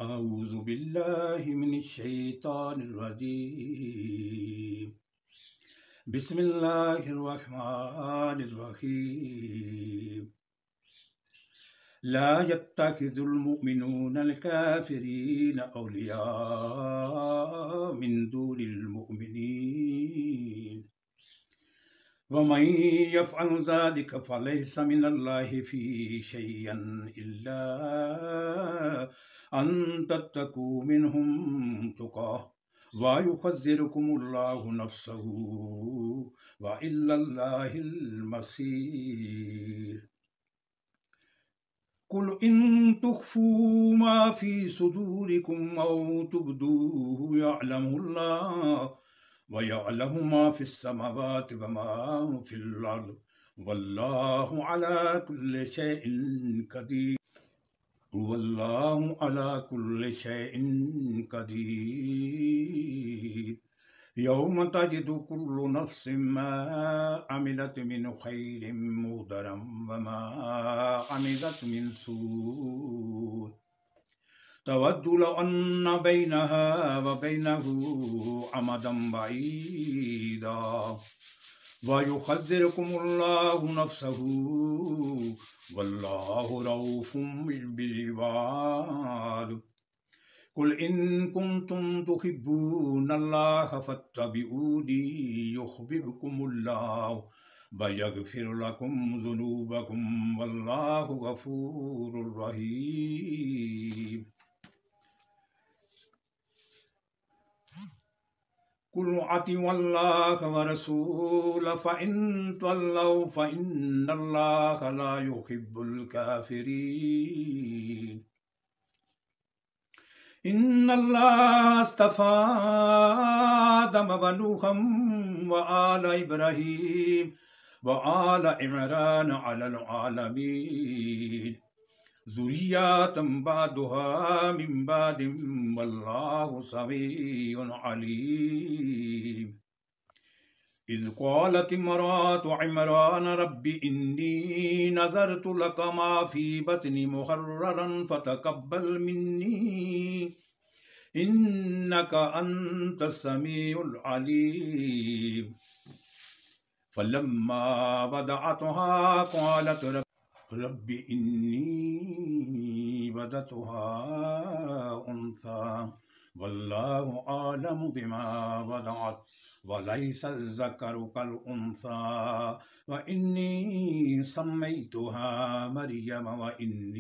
أعوذ بالله من الشيطان الرجيم. بسم الله الرحمن الرحيم. لا يتخذ المؤمنون الكافرين أولياء من دون المؤمنين ومن يفعل ذلك فليس من الله في شيء إلا أن تتقوا منهم تقاه ويحذركم الله نفسه وإلى الله المصير. قل إن تخفوا ما في صدوركم أو تبدوه يعلمه الله ويعلم ما في السماوات وما في الأرض والله على كل شيء قدير. والله على كل شيء قدير. يوم تجد كل نفس ما عملت من خير مهدرا وما عملت من سوء تود لو أن بينها وبينه أمدا بعيدا ويحذركم الله نفسه والله رؤوف بالعباد. قل إن كنتم تحبون الله فاتبعوني يحببكم الله ويغفر لكم ذنوبكم والله غفور رحيم. قل أطيعوا الله ورسوله فإن تولوا فإن الله لا يحب الكافرين. إن الله اصطفى آدم ونوحا وآل إبراهيم وآل عمران على العالمين ذرية بعضها من بعد والله سميع عليم. إذ قالت امرأة عمران رب إني نذرت لك ما في بطني محررا فتقبل مني إنك أنت السميع العليم. فلما وضعتها قالت رب إني وضعتها أنثى والله أعلم بما وضعت وليس الذكر كالأنثى وإني سميتها مريم وإني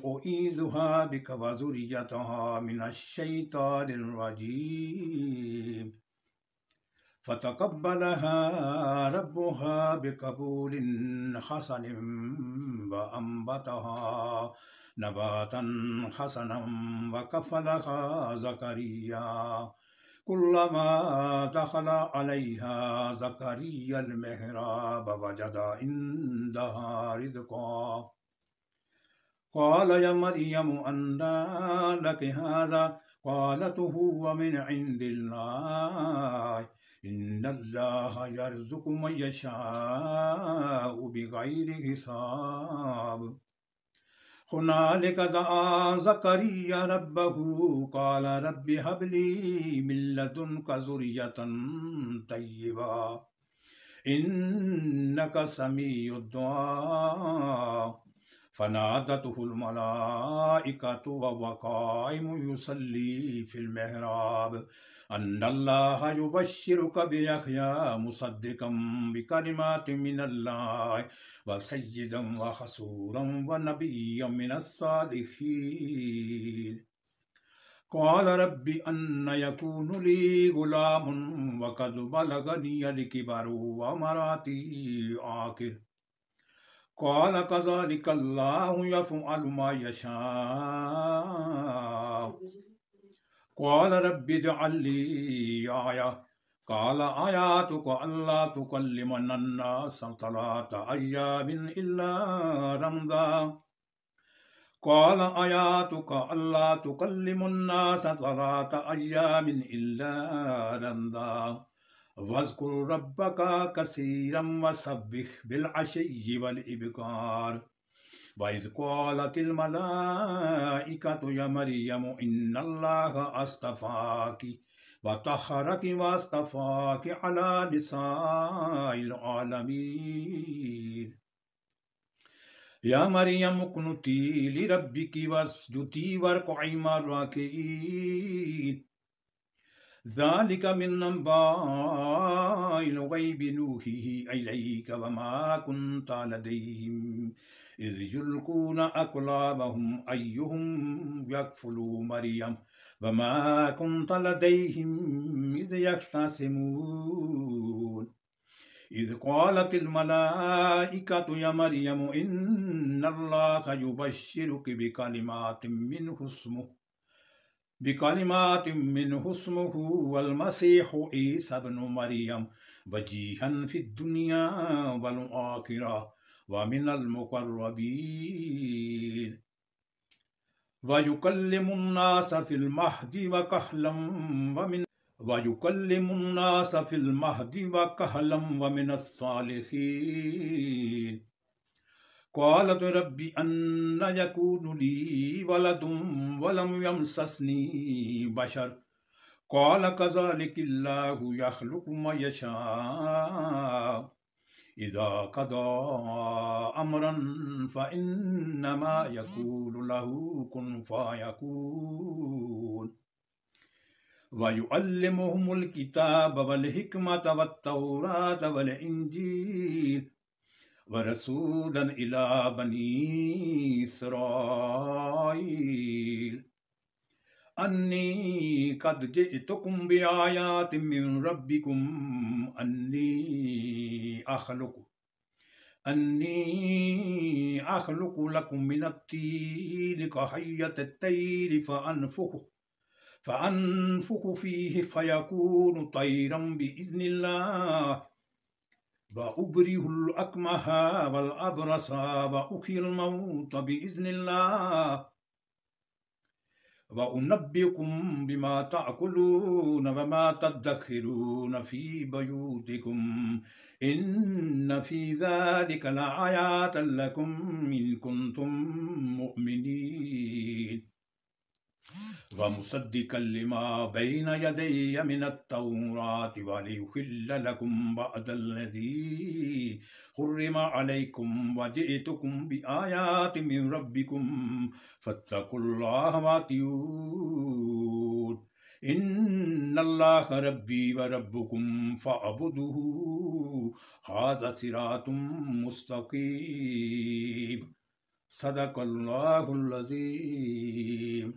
أعيذها بك وذريتها من الشيطان الرجيم. فتقبلها ربها بقبول حسن وأنبتها نباتا حسنا وكفلها زكريا كلما دخل عليها زكريا المحراب وجد عندها رزقا قال يا مريم أنى لك هذا قالت هو من عند الله إن الله يرزق من يشاء بغير حساب. هنالك دعا زكريا ربه قال رب هب لي من لدنك ذرية طيبة إنك سميع الدعاء. فنادته الملائكة وهو قائم يصلي في المحراب أن الله يبشرك بيحيى مصدقا بكلمات من الله وسيدا وحصورا ونبيا من الصالحين. قال رب أن يكون لي غلام وقد بلغني الكبر وامرأتي عاقر قال كذلك الله يفعل ما يشاء. قال رب اجعل لي آية قال آياتك ألا تكلم الناس 3 أيام إلا رمضا قال آياتك ألا تكلم الناس 3 أيام إلا رمضا वज़्कुर रब्बका कसीरम वसब्बिह बिलअशी वल-इब्कार। वइज़ क़ालतिल मलाइकतु या मरियम इन्नल्लाहा अस्तफ़ाकी व तहरकी वस्तफ़ाकी अला निसाइल आलमीन। या मरियम उक़्नुती लिरब्बिकी वस्जुदी वरकई मर्राकीन। ज़ालिका मिन अंबाइल ग़ैबि नूहीही इलैका वमा कुन्ता लदैहिम इज़ युल्कूना अक़लामहुम अय्युहुम यकफ़ुलु मरियम वमा कुन्ता लदैहिम इज़ यख्तसिमून। इज़ क़ालतिल मलाइकतु या मरियम इन्नल्लाहा युबश्शिरुकी बिकलिमातिम मिन्हु इस्मुहु वल मसीहु ईसा इब्नु मरियम वजीहन फिद दुनिया वल आखिरह व मिनल मुक़र्रबीन। व युकल्लिमुन नास फिल महदी व कहलम व मिनस सालिहीन। क़ालत रब्बि अन्ना यकूनु ली वलदुन वलम यमससनी बशर क़ाल कज़ालिकिल्लाहु यख़्लुक़ु मा यशाअ इज़ा क़ज़ा अमरन फ़इन्नमा यक़ूलु लहु कुन फ़यकून। व युअल्लिमुहुमुल किताब वल हिकमत वत्तौरात वल इंजील व रसूलन इला बनी इसराईल अन्नी क़द जिअतुकुम बिआयातिम मिन रब्बिकुम अन्नी अख़्लुक़ु लकुम मिनत्तीन कहय्यतित तैरि फ़अन्फ़ुख़ु फ़ीहि फ़यकूनु तैरम बिइज़्निल्लाह व उबरिहुल अकमहा वल अबरसा व उहियल मौत बिइज़्निल्लाह व उनब्बिउकुम बिमा तअकुलून व मा तद्दखिरून फ़ी बयूतिकुम इन्न फ़ी ज़ालिका लआयातन लकुम इन कुन्तुम मुअ्मिनीन। व मुसद्दिक़न लिमा बैन यदैय मिनत-तौराति व लियुहिल्ल लकुम बअदल्लज़ी हुर्रिम अलैकुम व जिअतुकुम बिआयातिन मिन रब्बिकुम फत्तक़ुल्लाह वअतिऊन। इन्नल्लाहा रब्बी व रब्बुकुम फ़अबुदूहु हाज़ा सिरातुम मुस्तक़ीम। सदक़ल्लाहुल अज़ीम।